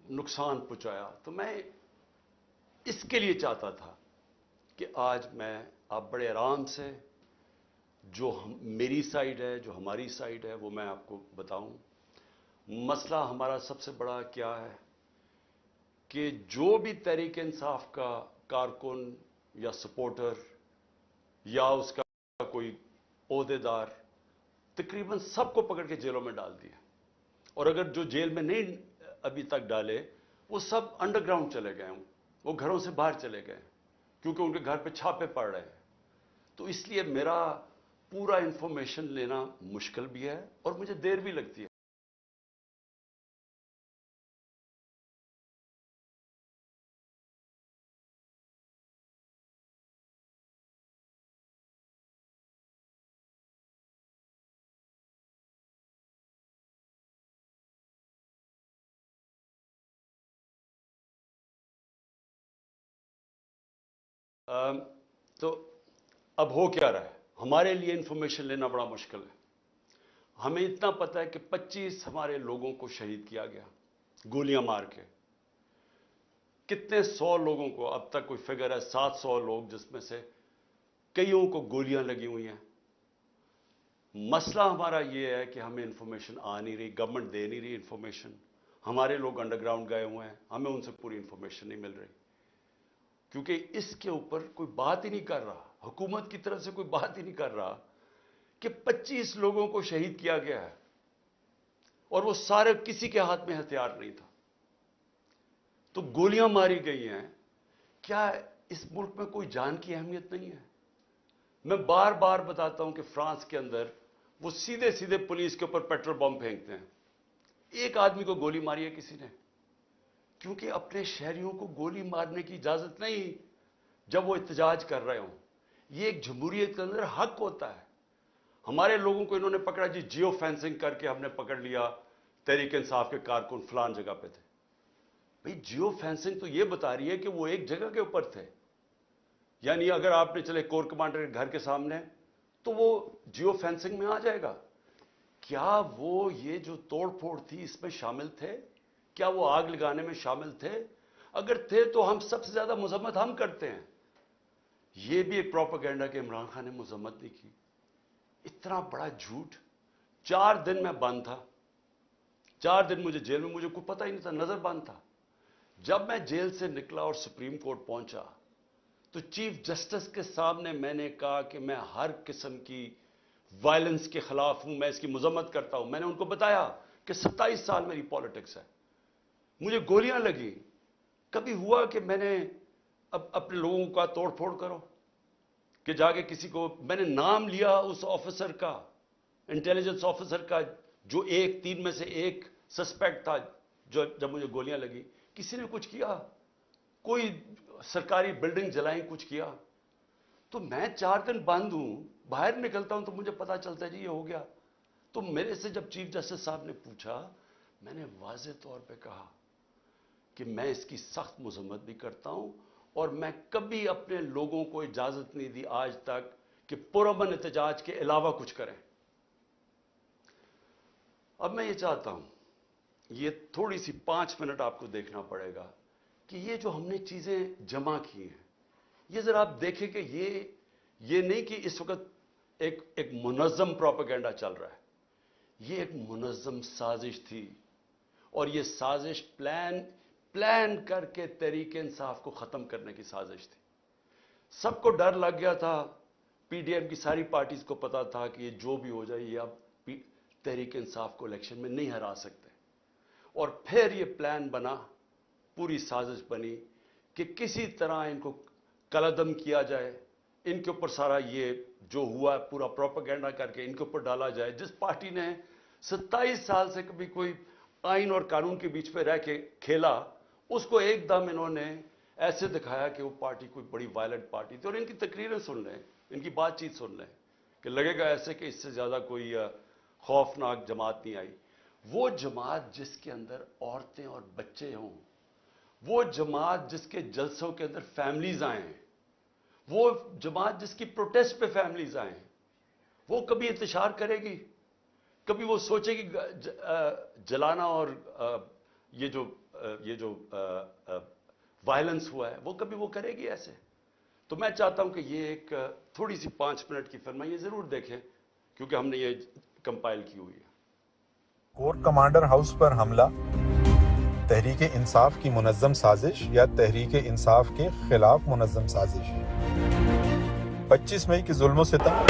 نقصان پہنچایا. تو میں اس کے لیے چاہتا تھا کہ آج میں آپ بڑے آرام سے جو میری سائڈ ہے, جو ہماری سائڈ ہے, وہ میں آپ کو بتاؤں. مسئلہ ہمارا سب سے بڑا کیا ہے کہ جو بھی تحریک انصاف کا کارکن یا سپورٹر یا اس کا کوئی عہدیدار, تقریباً سب کو پکڑ کے جیلوں میں ڈال دیا. اور اگر جو جیل میں نہیں ابھی تک ڈالے, وہ سب انڈر گراؤنڈ چلے گئے ہوں, وہ گھروں سے باہر چلے گئے کیونکہ ان کے گھر پہ چھاپے پڑ رہے ہیں. تو اس لیے میرا پورا انفارمیشن لینا مشکل بھی ہے اور مجھے دیر بھی لگتی ہے. تو اب ہو کیا رہا ہے, ہمارے لیے انفارمیشن لینا بڑا مشکل ہے. ہمیں اتنا پتا ہے کہ 25 ہمارے لوگوں کو شہید کیا گیا گولیاں مار کے. کتنے 100 لوگوں کو, اب تک کوئی فگر ہے 700 لوگ, جس میں سے کئیوں کو گولیاں لگی ہوئی ہیں. مسئلہ ہمارا یہ ہے کہ ہمیں انفارمیشن آ نہیں رہی, گورنمنٹ دے نہیں رہی انفارمیشن. ہمارے لوگ انڈر گراؤنڈ گئے ہوئے ہیں, ہمیں ان سے پوری انفارمیشن نہیں مل رہی, کیونکہ اس کے اوپر کوئی بات ہی نہیں کر رہا. حکومت کی طرف سے کوئی بات ہی نہیں کر رہا کہ 25 لوگوں کو شہید کیا گیا ہے اور وہ سارے, کسی کے ہاتھ میں ہتھیار نہیں تھا. تو گولیاں ماری گئی ہیں. کیا اس ملک میں کوئی جان کی اہمیت نہیں ہے؟ میں بار بار بتاتا ہوں کہ فرانس کے اندر وہ سیدھے سیدھے پولیس کے اوپر پیٹرول بم پھینکتے ہیں. ایک آدمی کو گولی ماری ہے کسی نے, کیونکہ اپنے شہریوں کو گولی مارنے کی اجازت نہیں جب وہ احتجاج کر رہے ہوں. یہ ایک جمہوریت کے اندر حق ہوتا ہے. ہمارے لوگوں کو انہوں نے پکڑا, جی جیو فینسنگ کر کے ہم نے پکڑ لیا, تحریک انصاف کے کارکن فلان جگہ پہ تھے. بھئی جیو فینسنگ تو یہ بتا رہی ہے کہ وہ ایک جگہ کے اوپر تھے. یعنی اگر آپ نے چلے کور کمانڈر کے گھر کے سامنے, تو وہ جیو فینسنگ میں آ جائے گا. کیا وہ یہ جو توڑ پھوڑ تھی اس میں شامل تھے؟ کیا وہ آگ لگانے میں شامل تھے؟ اگر تھے تو ہم سب سے زیادہ مذمت ہم کرتے ہیں. یہ بھی ایک پروپیگنڈا کہ عمران خان نے مذمت نہیں کی. اتنا بڑا جھوٹ. 4 دن میں بند تھا, 4 دن مجھے جیل میں, مجھے کوئی پتہ ہی نہیں تھا, نظر بند تھا. جب میں جیل سے نکلا اور سپریم کورٹ پہنچا تو چیف جسٹس کے سامنے میں نے کہا کہ میں ہر قسم کی وائلنس کے خلاف ہوں, میں اس کی مذمت کرتا ہوں. میں نے ان کو بتایا کہ 27 سال میری پالیٹکس ہے, مجھے گولیاں لگی. کبھی ہوا کہ میں نے اب اپنے لوگوں کا توڑ پھوڑ کرو کہ جا کے کسی کو, میں نے نام لیا اس آفیسر کا, انٹیلیجنس آفیسر کا, جو 3 میں سے ایک سسپیکٹ تھا جب مجھے گولیاں لگی. کسی نے کچھ کیا؟ کوئی سرکاری بلڈنگ جلائیں, کچھ کیا؟ تو میں 4 دن بند ہوں, باہر نکلتا ہوں تو مجھے پتا چلتا ہے جی یہ ہو گیا. تو میرے سے جب چیف جسٹس صاحب نے پوچھا, میں نے واضح طور پہ کہا کہ میں اس کی سخت مذمت بھی کرتا ہوں اور میں کبھی اپنے لوگوں کو اجازت نہیں دی آج تک کہ پرامن احتجاج کے علاوہ کچھ کریں. اب میں یہ چاہتا ہوں, یہ تھوڑی سی 5 منٹ آپ کو دیکھنا پڑے گا کہ یہ جو ہم نے چیزیں جمع کی ہیں, یہ ذرا آپ دیکھیں کہ یہ نہیں کہ اس وقت ایک منظم پروپیگنڈا چل رہا ہے. یہ ایک منظم سازش تھی اور یہ سازش پلان کر کے تحریک انصاف کو ختم کرنے کی سازش تھی. سب کو ڈر لگ گیا تھا, پی ڈی ایم کی ساری پارٹیز کو پتا تھا کہ یہ جو بھی ہو جائے یہ اب تحریک انصاف کو الیکشن میں نہیں ہرا سکتے. اور پھر یہ پلان بنا, پوری سازش بنی کہ کسی طرح ان کو کلعدم کیا جائے, ان کے اوپر سارا یہ جو ہوا ہے پورا پروپیگنڈا کر کے ان کے اوپر ڈالا جائے. جس پارٹی نے 27 سال سے کبھی کوئی آئین اور قانون کے بیچ پہ رہ کے کھیلا, اس کو ایک دم انہوں نے ایسے دکھایا کہ وہ پارٹی کوئی بڑی وائلنٹ پارٹی تھی. اور ان کی تقریریں سن لیں, ان کی بات چیت سن لیں کہ لگے گا ایسے کہ اس سے زیادہ کوئی خوفناک جماعت نہیں آئی. وہ جماعت جس کے اندر عورتیں اور بچے ہوں, وہ جماعت جس کے جلسوں کے اندر فیملیز آئیں, وہ جماعت جس کی پروٹیسٹ پہ فیملیز آئیں, وہ کبھی انتشار کرے گی؟ کبھی وہ سوچے گی جلانا اور یہ جو یہ جو وائلنس ہوا ہے وہ کبھی وہ کرے گی ایسے؟ تو میں چاہتا ہوں کہ یہ ایک تھوڑی سی 5 منٹ کی فلم ہے، یہ ضرور دیکھیں کیونکہ ہم نے یہ کمپائل کی ہوئی ہے۔ کور کمانڈر ہاؤس پر حملہ تحریک انصاف کی منظم سازش یا تحریک انصاف کے خلاف منظم سازش؟ 25 مئی کی ظلم و ستم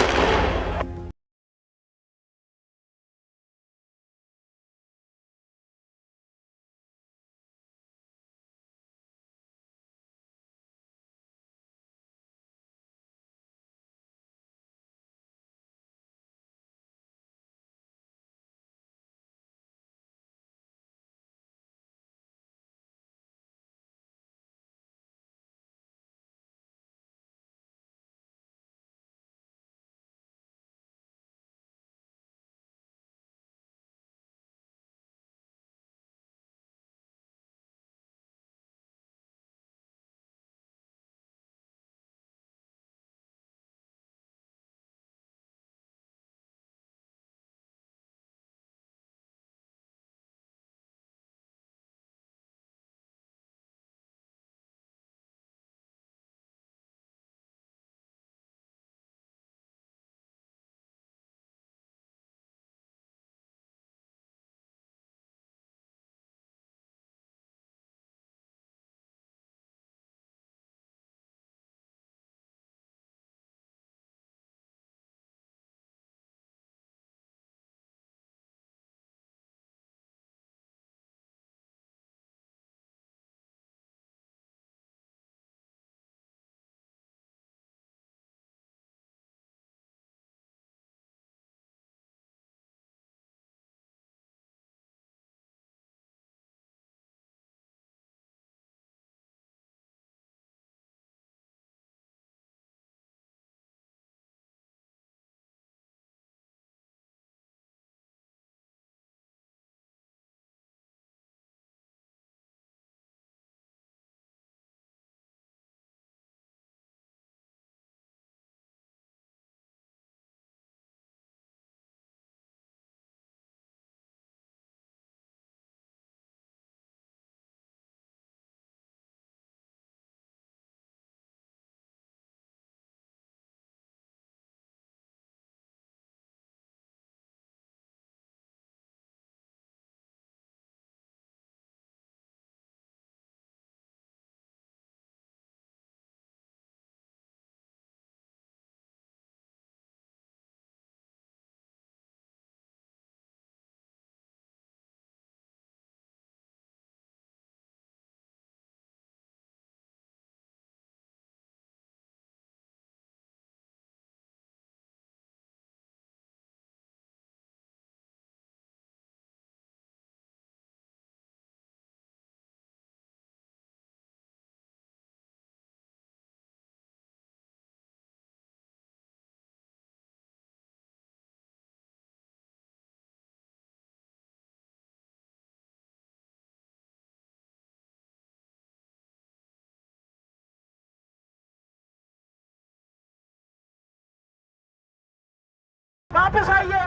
واپس آئیے۔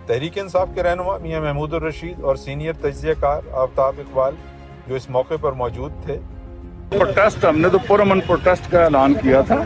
تحریک انصاف کے رہنما میاں محمود الرشید اور سینئر تجزیہ کار آفتاب اقبال جو اس موقع پر موجود تھے۔ پروٹیسٹ ہم نے تو پرامن پروٹیسٹ کا اعلان کیا تھا۔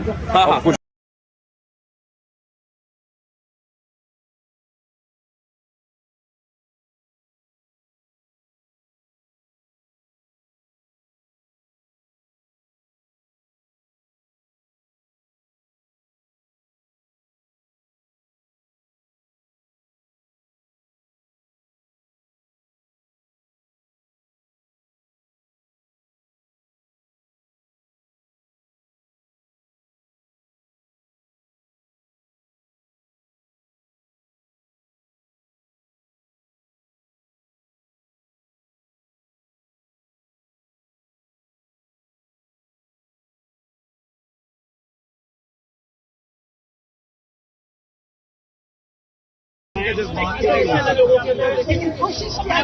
کوشش کیا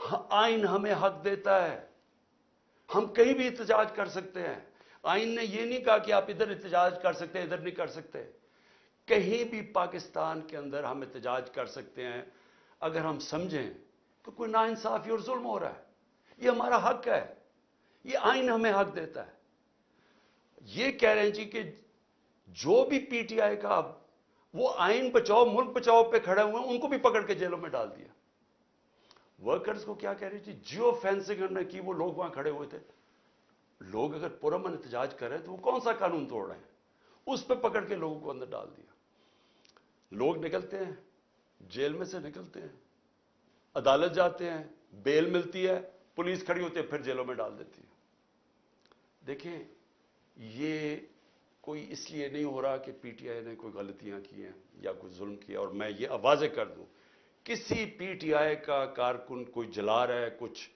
آئین ہمیں حق دیتا ہے, ہم کہیں بھی احتجاج کر سکتے ہیں. آئین نے یہ نہیں کہا کہ آپ ادھر احتجاج کر سکتے ہیں, ادھر نہیں کر سکتے. کہیں بھی پاکستان کے اندر ہم احتجاج کر سکتے ہیں اگر ہم سمجھیں کہ کوئی ناانصافی اور ظلم ہو رہا ہے. یہ ہمارا حق ہے, یہ آئین ہمیں حق دیتا ہے. یہ کہہ رہے ہیں جی کہ جو بھی پی ٹی آئی کا وہ آئین بچاؤ ملک بچاؤ پہ کھڑے ہوئے ہیں ان کو بھی پکڑ کے جیلوں میں ڈال دیا. ورکرز کو کیا کہہ رہی تھی؟ جیو فینسنگ ہم نے کی, وہ لوگ وہاں کھڑے ہوئے تھے. لوگ اگر پرامن احتجاج کر رہے ہیں تو وہ کون سا قانون توڑ رہے ہیں؟ اس پہ پکڑ کے لوگوں کو اندر ڈال دیا. لوگ نکلتے ہیں, جیل میں سے نکلتے ہیں, عدالت جاتے ہیں, بیل ملتی ہے, پولیس کھڑی ہوتی ہے, پھر جیلوں میں ڈال دیتی ہے. دیکھیں یہ کوئی اس لیے نہیں ہو رہا کہ پی ٹی آئی نے کوئی غلطیاں کی ہیں یا کوئی ظلم کیا. اور میں یہ واضح کر دوں, کسی پی ٹی آئی کا کارکن کوئی جلا رہا ہے, کچھ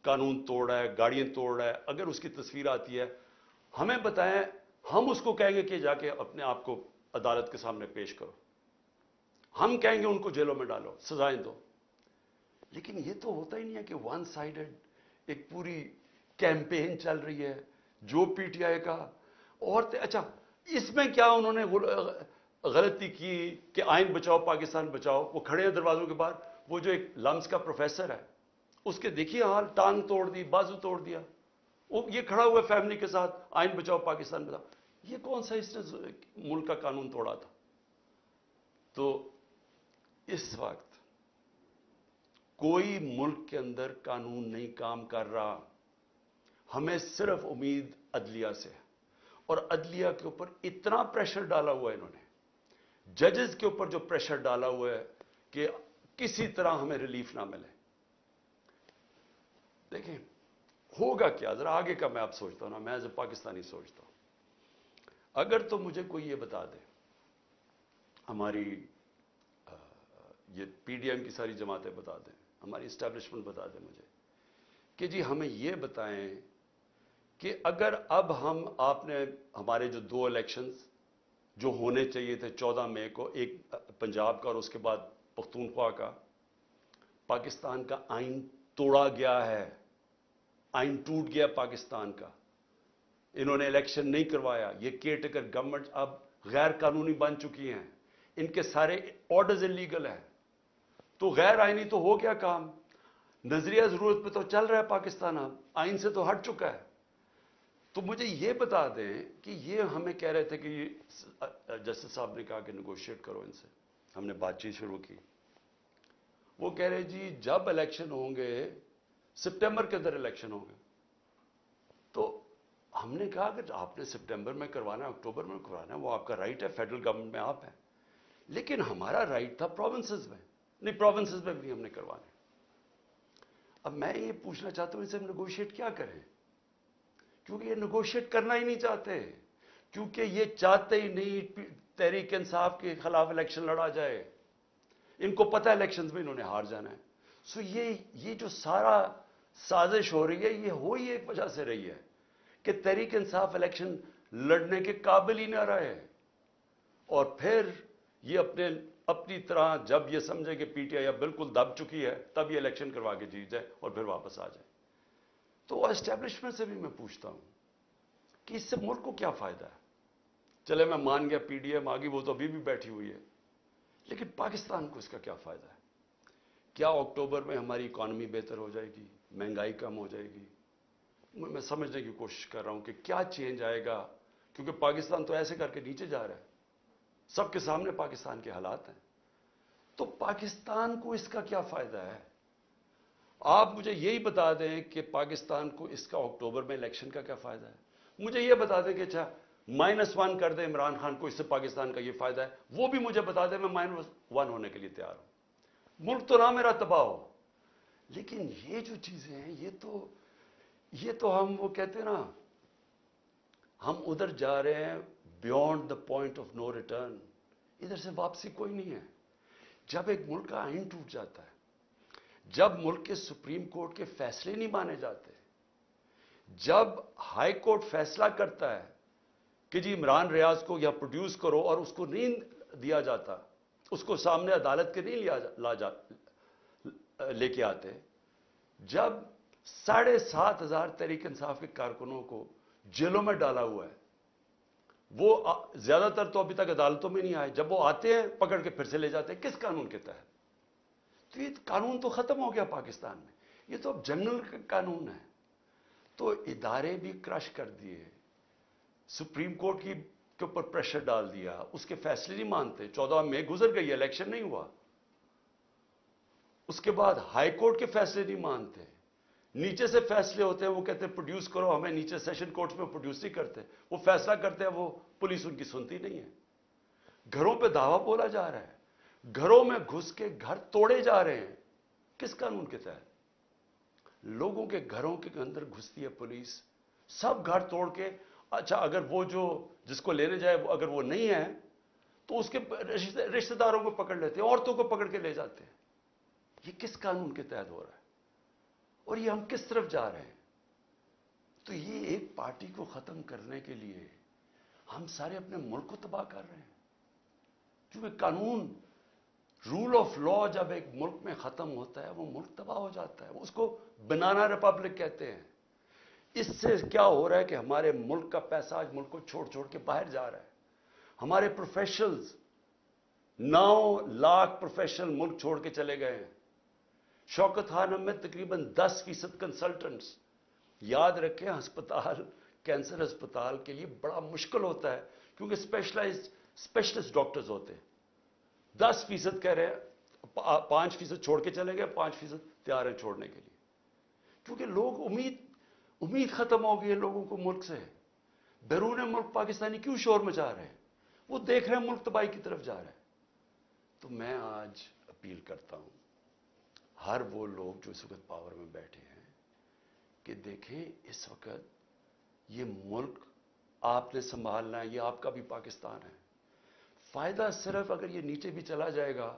قانون توڑ رہا ہے, گاڑیاں توڑ رہا ہے, اگر اس کی تصویر آتی ہے ہمیں بتائیں, ہم اس کو کہیں گے کہ جا کے اپنے آپ کو عدالت کے سامنے پیش کرو. ہم کہیں گے ان کو جیلوں میں ڈالو, سزائیں دو. لیکن یہ تو ہوتا ہی نہیں ہے کہ ون سائیڈڈ ایک پوری کیمپین چل رہی ہے جو پی ٹی آئی کا. اور اچھا اس میں کیا انہوں نے غلطی کی کہ آئین بچاؤ پاکستان بچاؤ, وہ کھڑے ہیں دروازوں کے باہر, وہ جو ایک لمس کا پروفیسر ہے اس کے دیکھیے حال, ٹانگ توڑ دی, بازو توڑ دیا, وہ یہ کھڑا ہوا فیملی کے ساتھ, آئین بچاؤ پاکستان بچاؤ. یہ کون سا اس نے ملک کا قانون توڑا تھا؟ تو اس وقت کوئی ملک کے اندر قانون نہیں کام کر رہا. ہمیں صرف امید عدلیہ سے ہے, اور عدلیہ کے اوپر اتنا پریشر ڈالا ہوا ہے انہوں نے, ججز کے اوپر جو پریشر ڈالا ہوا ہے کہ کسی طرح ہمیں ریلیف نہ ملے. دیکھیں ہوگا کیا, ذرا آگے کا میں اب سوچتا ہوں نا, میں ایز اے پاکستانی سوچتا ہوں. اگر تو مجھے کوئی یہ بتا دے, ہماری یہ پی ڈی ایم کی ساری جماعتیں بتا دیں, ہماری اسٹیبلشمنٹ بتا دیں مجھے کہ جی ہمیں یہ بتائیں کہ اگر اب آپ نے ہمارے جو 2 الیکشنز جو ہونے چاہیے تھے 14 مئی کو, ایک پنجاب کا اور اس کے بعد پختونخوا کا, پاکستان کا آئین توڑا گیا ہے, آئین ٹوٹ گیا پاکستان کا, انہوں نے الیکشن نہیں کروایا, یہ کیئر ٹیکر گورنمنٹ اب غیر قانونی بن چکی ہیں, ان کے سارے آرڈرز انلیگل ہیں, تو غیر آئینی تو ہو گیا کام. نظریہ ضرورت پہ تو چل رہا ہے پاکستان, اب آئین سے تو ہٹ چکا ہے. تو مجھے یہ بتا دیں کہ یہ ہمیں کہہ رہے تھے کہ جسٹس صاحب نے کہا کہ نیگوشیٹ کرو ان سے, ہم نے بات چیت شروع کی. وہ کہہ رہے جی جب الیکشن ہوں گے, سپٹمبر کے اندر الیکشن ہوں گے. تو ہم نے کہا کہ آپ نے سپٹمبر میں کروانا ہے, اکتوبر میں کروانا ہے, وہ آپ کا رائٹ ہے, فیڈرل گورنمنٹ میں آپ ہیں, لیکن ہمارا رائٹ تھا پروونسز میں, نہیں پروونسز میں بھی ہم نے کروانا. اب میں یہ پوچھنا چاہتا ہوں ان سے ہم نیگوشیٹ کیا کریں, کیونکہ یہ نیگوشیٹ کرنا ہی نہیں چاہتے, کیونکہ یہ چاہتے ہی نہیں تحریک انصاف کے خلاف الیکشن لڑا جائے. ان کو پتہ ہے الیکشنز میں انہوں نے ہار جانا ہے. سو یہ جو سارا سازش ہو رہی ہے, یہ ہو ہی ایک وجہ سے رہی ہے کہ تحریک انصاف الیکشن لڑنے کے قابل ہی نہ رہے, اور پھر یہ اپنی طرح جب یہ سمجھے کہ پی ٹی آئی اب بالکل دب چکی ہے تب یہ الیکشن کروا کے جیت جائے اور پھر واپس آ جائے. تو اسٹیبلشمنٹ سے بھی میں پوچھتا ہوں کہ اس سے ملک کو کیا فائدہ ہے؟ چلے میں مان گیا پی ڈی ایم آگی, وہ تو ابھی بھی بیٹھی ہوئی ہے, لیکن پاکستان کو اس کا کیا فائدہ ہے؟ کیا اکتوبر میں ہماری اکانومی بہتر ہو جائے گی, مہنگائی کم ہو جائے گی؟ میں سمجھنے کی کوشش کر رہا ہوں کہ کیا چینج آئے گا, کیونکہ پاکستان تو ایسے کر کے نیچے جا رہا ہے, سب کے سامنے پاکستان کے حالات ہیں. تو پاکستان کو اس کا کیا فائدہ ہے؟ آپ مجھے یہی بتا دیں کہ پاکستان کو اس کا اکتوبر میں الیکشن کا کیا فائدہ ہے. مجھے یہ بتا دیں کہ اچھا -1 کر دیں عمران خان کو, اس سے پاکستان کا یہ فائدہ ہے, وہ بھی مجھے بتا دیں, میں -1 ہونے کے لیے تیار ہوں. ملک تو نہ میرا تباہ ہو, لیکن یہ جو چیزیں ہیں یہ تو ہم وہ کہتے ہیں نا, ہم ادھر جا رہے ہیں beyond the point of no return, ادھر سے واپسی کوئی نہیں ہے. جب ایک ملک کا آئین ٹوٹ جاتا ہے, جب ملک کے سپریم کورٹ کے فیصلے نہیں مانے جاتے, جب ہائی کورٹ فیصلہ کرتا ہے کہ جی عمران ریاض کو یا پروڈیوس کرو اور اس کو نہیں دیا جاتا, اس کو سامنے عدالت کے نہیں لے کے آتے, جب 7,500 تحریک انصاف کے کارکنوں کو جیلوں میں ڈالا ہوا ہے، وہ زیادہ تر تو ابھی تک عدالتوں میں نہیں آئے، جب وہ آتے ہیں پکڑ کے پھر سے لے جاتے ہیں، کس قانون کے تحت؟ تو یہ قانون تو ختم ہو گیا پاکستان میں، یہ تو اب جنرل قانون ہے۔ تو ادارے بھی کرش کر دیے، سپریم کورٹ کے اوپر پریشر ڈال دیا، اس کے فیصلے نہیں مانتے۔ 14 مئی گزر گئی، الیکشن نہیں ہوا، اس کے بعد ہائی کورٹ کے فیصلے نہیں مانتے، نیچے سے فیصلے ہوتے ہیں، وہ کہتے ہیں پروڈیوس کرو، ہمیں نیچے سیشن کورٹس میں پروڈیوس نہیں کرتے، وہ فیصلہ کرتے ہیں، وہ پولیس ان کی سنتی نہیں ہے۔ گھروں پہ دعویٰ بولا جا رہا ہے، گھروں میں گھس کے گھر توڑے جا رہے ہیں، کس قانون کے تحت؟ لوگوں کے گھروں کے اندر گھستی ہے پولیس، سب گھر توڑ کے، اچھا اگر وہ جس کو لینے جائے اگر وہ نہیں ہے تو اس کے رشتہ داروں کو پکڑ لیتے ہیں، عورتوں کو پکڑ کے لے جاتے ہیں۔ یہ کس قانون کے تحت ہو رہا ہے اور یہ ہم کس طرف جا رہے ہیں؟ تو یہ ایک پارٹی کو ختم کرنے کے لیے ہم سارے اپنے ملک کو تباہ کر رہے ہیں، کیونکہ قانون، رول آف لا جب ایک ملک میں ختم ہوتا ہے وہ ملک تباہ ہو جاتا ہے، اس کو بنانا ریپبلک کہتے ہیں۔ اس سے کیا ہو رہا ہے کہ ہمارے ملک کا پیسہ آج ملک کو چھوڑ چھوڑ کے باہر جا رہا ہے، ہمارے پروفیشنلز 9 لاکھ پروفیشنل ملک چھوڑ کے چلے گئے ہیں۔ شوکت خانم میں تقریباً 10% کنسلٹنٹس، یاد رکھیں ہسپتال، کینسر ہسپتال کے لیے بڑا مشکل ہوتا ہے کیونکہ اسپیشلسٹ ڈاکٹرز ہوتے ہیں۔ 10% کہہ رہے ہیں، 5% چھوڑ کے چلے گئے، 5% تیار ہیں چھوڑنے کے لیے، کیونکہ لوگ امید ختم ہو گئی ہے لوگوں کو ملک سے۔ بیرون ملک پاکستانی کیوں شور مچا رہے ہیں؟ وہ دیکھ رہے ہیں ملک تباہی کی طرف جا رہے ہیں۔ تو میں آج اپیل کرتا ہوں ہر وہ لوگ جو اس وقت پاور میں بیٹھے ہیں کہ دیکھیں اس وقت یہ ملک آپ نے سنبھالنا ہے، یہ آپ کا بھی پاکستان ہے۔ فائدہ صرف اگر یہ نیچے بھی چلا جائے گا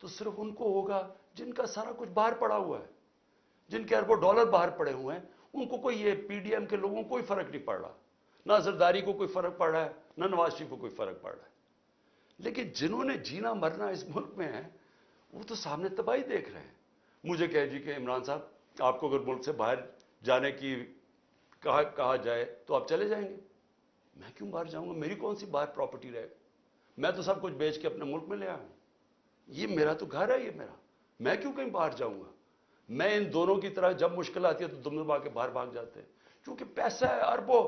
تو صرف ان کو ہوگا جن کا سارا کچھ باہر پڑا ہوا ہے، جن کے اربوں ڈالر باہر پڑے ہوئے ہیں، ان کو کوئی، یہ پی ڈی ایم کے لوگوں کو کوئی فرق نہیں پڑ رہا، نہ زرداری کو کوئی فرق پڑ رہا ہے، نہ نواز شریف کو کوئی فرق پڑ رہا ہے۔ لیکن جنہوں نے جینا مرنا اس ملک میں ہے وہ تو سامنے تباہی دیکھ رہے ہیں۔ مجھے کہے جی کہ عمران صاحب آپ کو اگر ملک سے باہر جانے کی کہا جائے تو آپ چلے جائیں گے؟ میں کیوں باہر جاؤں گا؟ میری کون سی باہر پراپرٹی رہے گا؟ میں تو سب کچھ بیچ کے اپنے ملک میں لے آیا ہوں، یہ میرا تو گھر ہے، یہ میرا، میں کیوں کہیں باہر جاؤں گا؟ میں ان دونوں کی طرح جب مشکل آتی ہے تو دم دبا کے باہر بھاگ جاتے ہیں، کیونکہ پیسہ ہے، اربوں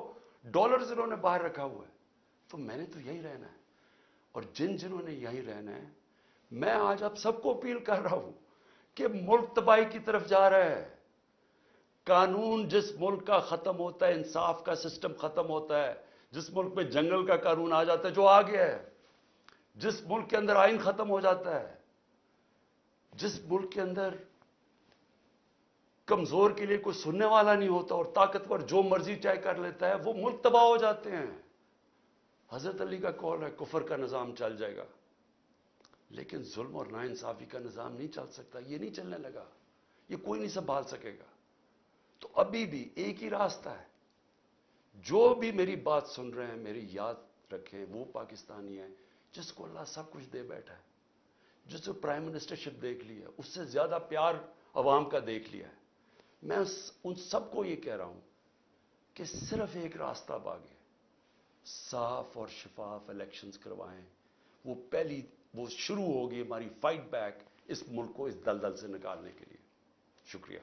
ڈالرز انہوں نے باہر رکھا ہوا ہے۔ تو میں نے تو یہی رہنا ہے، اور جنہوں نے یہی رہنا ہے، میں آج آپ سب کو اپیل کر رہا ہوں کہ ملک تباہی کی طرف جا رہا ہے۔ قانون جس ملک کا ختم ہوتا ہے، انصاف کا سسٹم ختم ہوتا ہے، جس ملک میں جنگل کا قانون آ جاتا ہے جو آ گیا ہے، جس ملک کے اندر آئین ختم ہو جاتا ہے، جس ملک کے اندر کمزور کے لیے کوئی سننے والا نہیں ہوتا اور طاقتور جو مرضی چاہے کر لیتا ہے، وہ ملک تباہ ہو جاتے ہیں۔ حضرت علی کا قول ہے کفر کا نظام چل جائے گا، لیکن ظلم اور ناانصافی کا نظام نہیں چل سکتا، یہ نہیں چلنے لگا، یہ کوئی نہیں سنبھال سکے گا۔ تو ابھی بھی ایک ہی راستہ ہے، جو بھی میری بات سن رہے ہیں میری یاد رکھیں، وہ پاکستانی ہے جس کو اللہ سب کچھ دے بیٹھا ہے، جس کو پرائم منسٹرشپ دیکھ لی ہے، اس سے زیادہ پیار عوام کا دیکھ لیا ہے۔ میں ان سب کو یہ کہہ رہا ہوں کہ صرف ایک راستہ باغے، صاف اور شفاف الیکشنز کروائیں، وہ شروع ہوگی ہماری فائٹ بیک اس ملک کو اس دلدل سے نکالنے کے لیے۔ شکریہ۔